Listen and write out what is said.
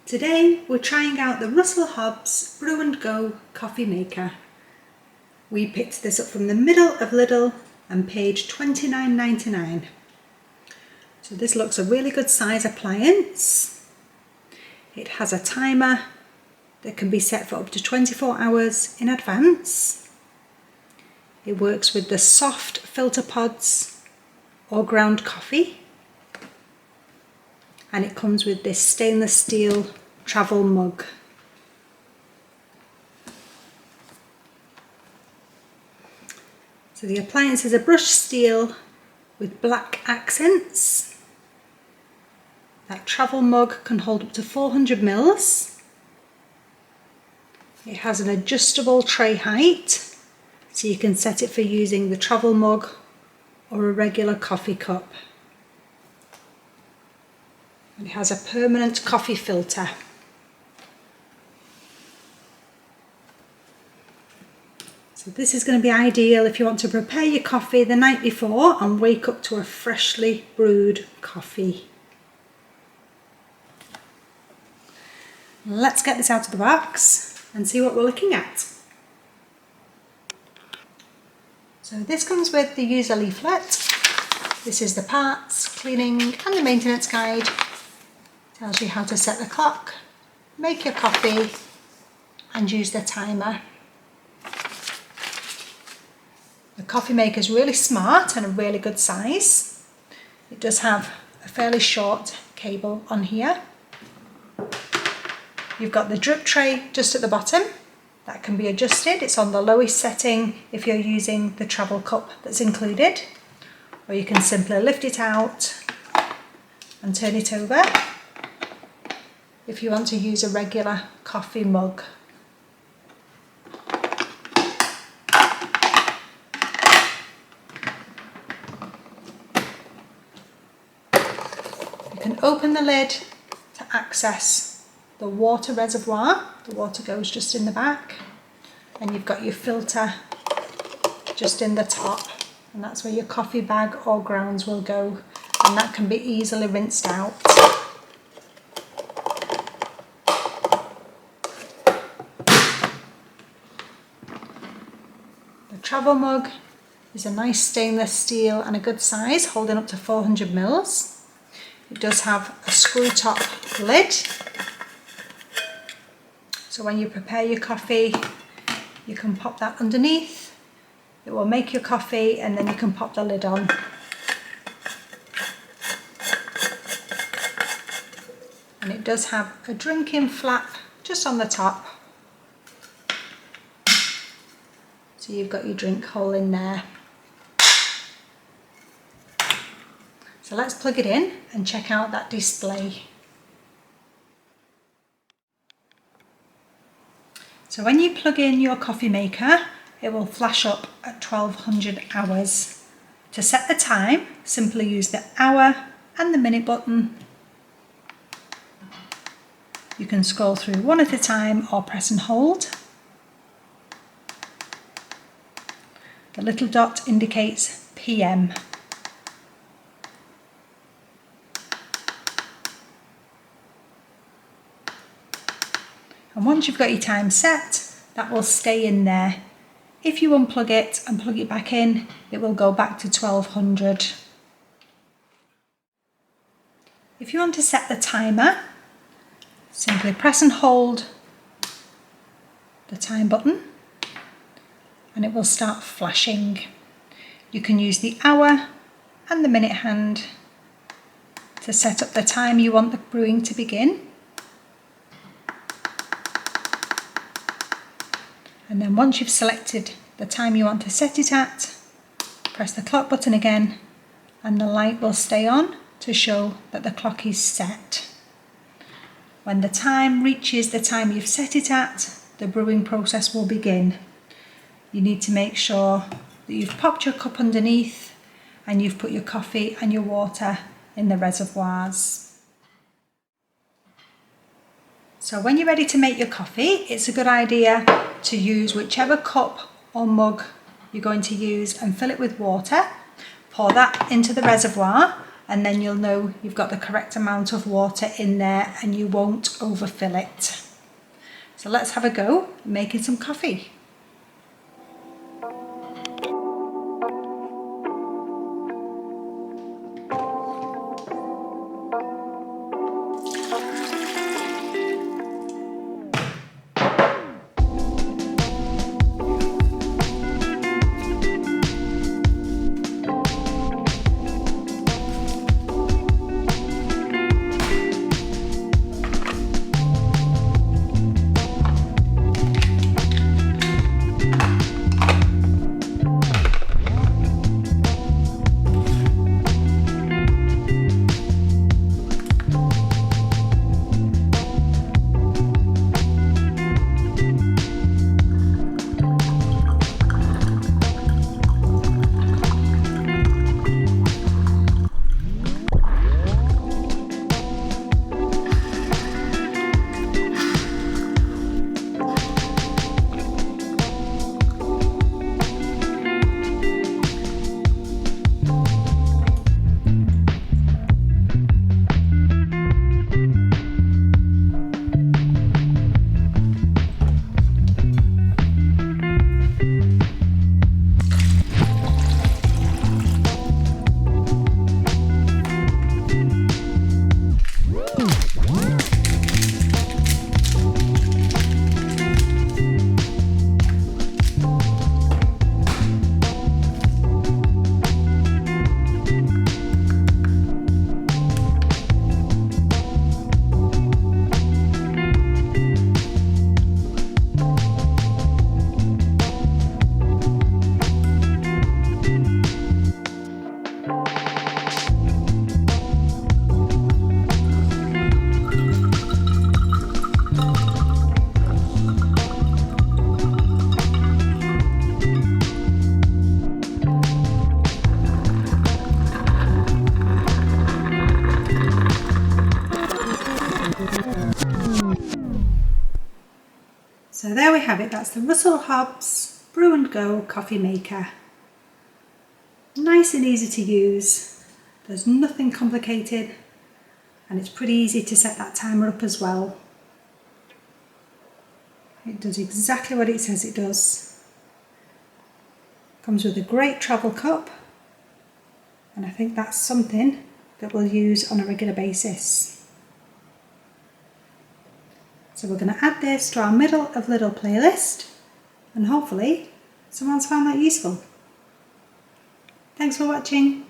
Today we're trying out the Russell Hobbs Brew Go coffee maker. We picked this up from the middle of Lidl and paid $29.99. So this looks a really good size appliance. It has a timer that can be set for up to 24 hours in advance. It works with the soft filter pods or ground coffee. And it comes with this stainless steel travel mug. So the appliance is a brushed steel with black accents. That travel mug can hold up to 400 mils. It has an adjustable tray height, so you can set it for using the travel mug or a regular coffee cup. And it has a permanent coffee filter. So this is going to be ideal if you want to prepare your coffee the night before and wake up to a freshly brewed coffee. Let's get this out of the box and see what we're looking at. So this comes with the user leaflet. This is the parts, cleaning and the maintenance guide. Tells you how to set the clock, make your coffee and use the timer. The coffee maker is really smart and a really good size. It does have a fairly short cable on here. You've got the drip tray just at the bottom. That can be adjusted. It's on the lowest setting if you're using the travel cup that's included. Or you can simply lift it out and turn it over if you want to use a regular coffee mug. You can open the lid to access the water reservoir. The water goes just in the back, and you've got your filter just in the top, and that's where your coffee bag or grounds will go, and that can be easily rinsed out. The travel mug is a nice stainless steel and a good size, holding up to 400 mils. It does have a screw top lid, so when you prepare your coffee you can pop that underneath. It will make your coffee and then you can pop the lid on. And it does have a drinking flap just on the top. So you've got your drink hole in there. So let's plug it in and check out that display. So when you plug in your coffee maker, it will flash up at 1200 hours. To set the time, simply use the hour and the minute button. You can scroll through one at a time or press and hold. The little dot indicates PM. And once you've got your time set, that will stay in there. If you unplug it and plug it back in, it will go back to 1200. If you want to set the timer, simply press and hold the time button and it will start flashing. You can use the hour and the minute hand to set up the time you want the brewing to begin. And then once you've selected the time you want to set it at, press the clock button again and the light will stay on to show that the clock is set. When the time reaches the time you've set it at, the brewing process will begin. You need to make sure that you've popped your cup underneath and you've put your coffee and your water in the reservoirs. So when you're ready to make your coffee, it's a good idea to use whichever cup or mug you're going to use and fill it with water. Pour that into the reservoir and then you'll know you've got the correct amount of water in there and you won't overfill it. So let's have a go making some coffee. So there we have it, that's the Russell Hobbs Brew Go coffee maker. Nice and easy to use, there's nothing complicated, and it's pretty easy to set that timer up as well. It does exactly what it says it does. Comes with a great travel cup, and I think that's something that we'll use on a regular basis. So we're going to add this to our middle of Lidl playlist, and hopefully someone's found that useful. Thanks for watching.